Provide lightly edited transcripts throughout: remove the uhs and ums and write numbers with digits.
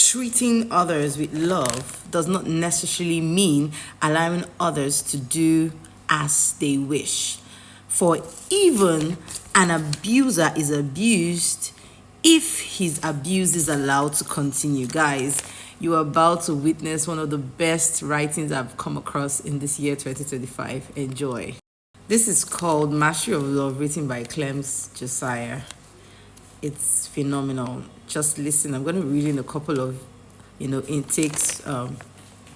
treating others with love does not necessarily mean allowing others to do as they wish. For even an abuser is abused if his abuse is allowed to continue. Guys, you are about to witness one of the best writings I've come across in this year 2025. Enjoy. This is called Mastery of Love, written by Clems Josiah. It's phenomenal. Just listen. I'm going to read in a couple of, intakes,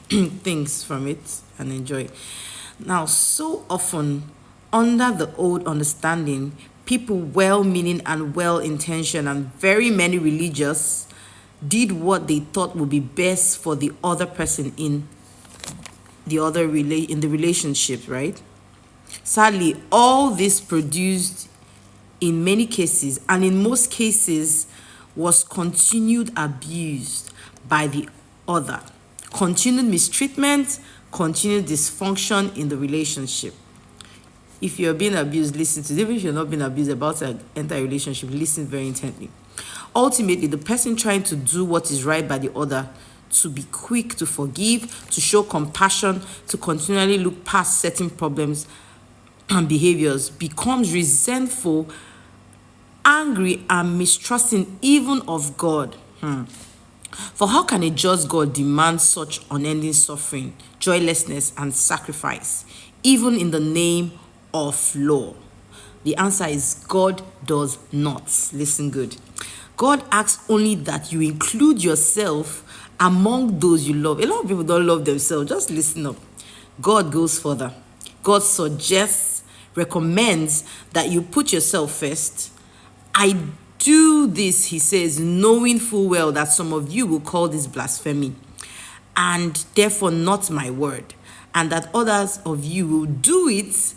things from it, and enjoy. Now, so often, under the old understanding, people well-meaning and well-intentioned and very many religious did what they thought would be best for the other person in the relationship, right? Sadly, all this produced in many cases, and in most cases, was continued abuse by the other, continued mistreatment, continued dysfunction in the relationship. If you're being abused, listen to it. Even if you're not being abused, about to enter a relationship, listen very intently. Ultimately, the person trying to do what is right by the other, to be quick to forgive, to show compassion, to continually look past certain problems and behaviors, becomes resentful, angry, and mistrusting even of God. For how can a just God demand such unending suffering, joylessness, and sacrifice, even in the name of law? The answer is God does not. Listen good. God asks only that you include yourself among those you love. A lot of people don't love themselves. Just listen up. God goes further. God suggests, recommends that you put yourself first. I do this, he says, knowing full well that some of you will call this blasphemy, and therefore not my word, and that others of you will do it,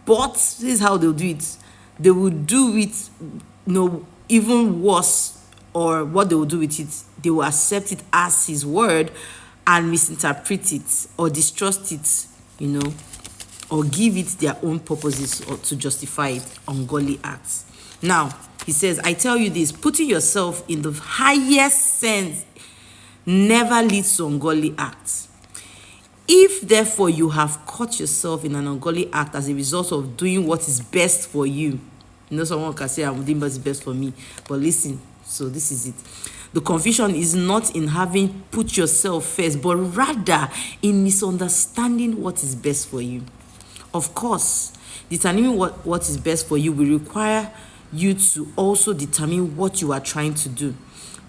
but this is how they'll do it. They will do it, even worse, or what they will do with it, they will accept it as his word and misinterpret it or distrust it, or give it their own purposes or to justify it, ungodly acts. Now, he says, I tell you this, putting yourself in the highest sense never leads to ungodly acts. If, therefore, you have caught yourself in an ungodly act as a result of doing what is best for you, someone can say, I'm doing what's best for me, but listen, so this is it. The confusion is not in having put yourself first, but rather in misunderstanding what is best for you. Of course, determining what is best for you will require you to also determine what you are trying to do.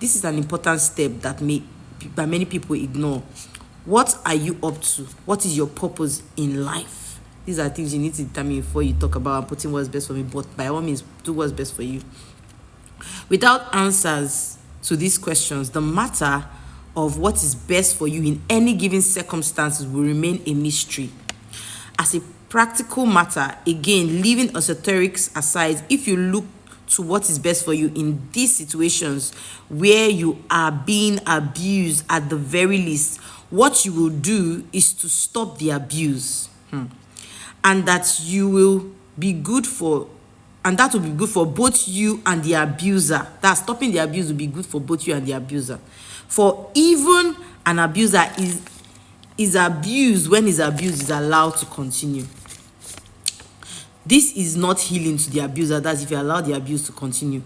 This is an important step that many people ignore. What are you up to? What is your purpose in life? These are things you need to determine before you talk about putting what's best for me, but by all means, do what's best for you. Without answers to these questions, the matter of what is best for you in any given circumstances will remain a mystery. As a practical matter, again, leaving esoterics aside, if you look to what is best for you in these situations where you are being abused, at the very least, what you will do is to stop the abuse. And that will be good for both you and the abuser. That stopping the abuse will be good for both you and the abuser. For even an abuser is abused when his abuse is allowed to continue. This is not healing to the abuser, that's if you allow the abuse to continue,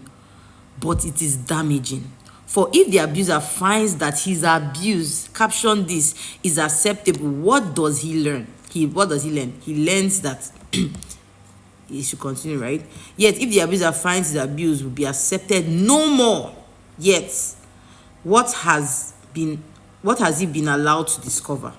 but it is damaging. For if the abuser finds that his abuse, caption this, is acceptable, what does he learn? What does he learn? He learns that he should continue, right? Yet, if the abuser finds his abuse will be accepted no more, yet, what has he been allowed to discover?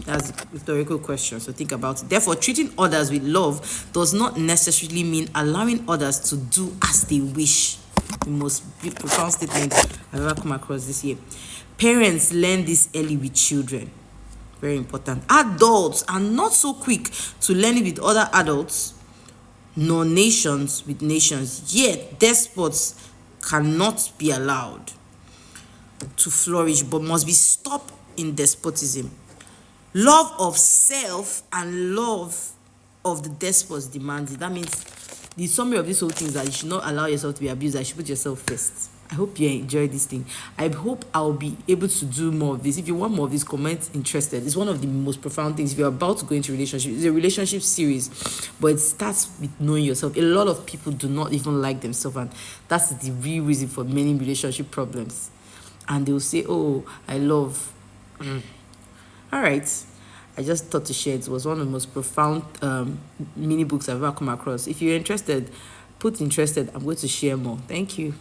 That's a rhetorical question, so think about it. Therefore, treating others with love does not necessarily mean allowing others to do as they wish. The most profound statement I've ever come across this year. Parents learn this early with children. Very important. Adults are not so quick to learn it with other adults, nor nations with nations. Yet, despots cannot be allowed to flourish, but must be stopped in despotism. Love of self and love of the despots demands it. That means the summary of this whole thing is that you should not allow yourself to be abused. You should put yourself first. I hope you enjoy this thing. I hope I'll be able to do more of this. If you want more of this, comment interested. It's one of the most profound things. If you're about to go into a relationship, it's a relationship series, but it starts with knowing yourself. A lot of people do not even like themselves, and that's the real reason for many relationship problems. And they'll say, "Oh, I love." All right. I just thought to share. It was one of the most profound mini books I've ever come across. If you're interested, put interested. I'm going to share more. Thank you.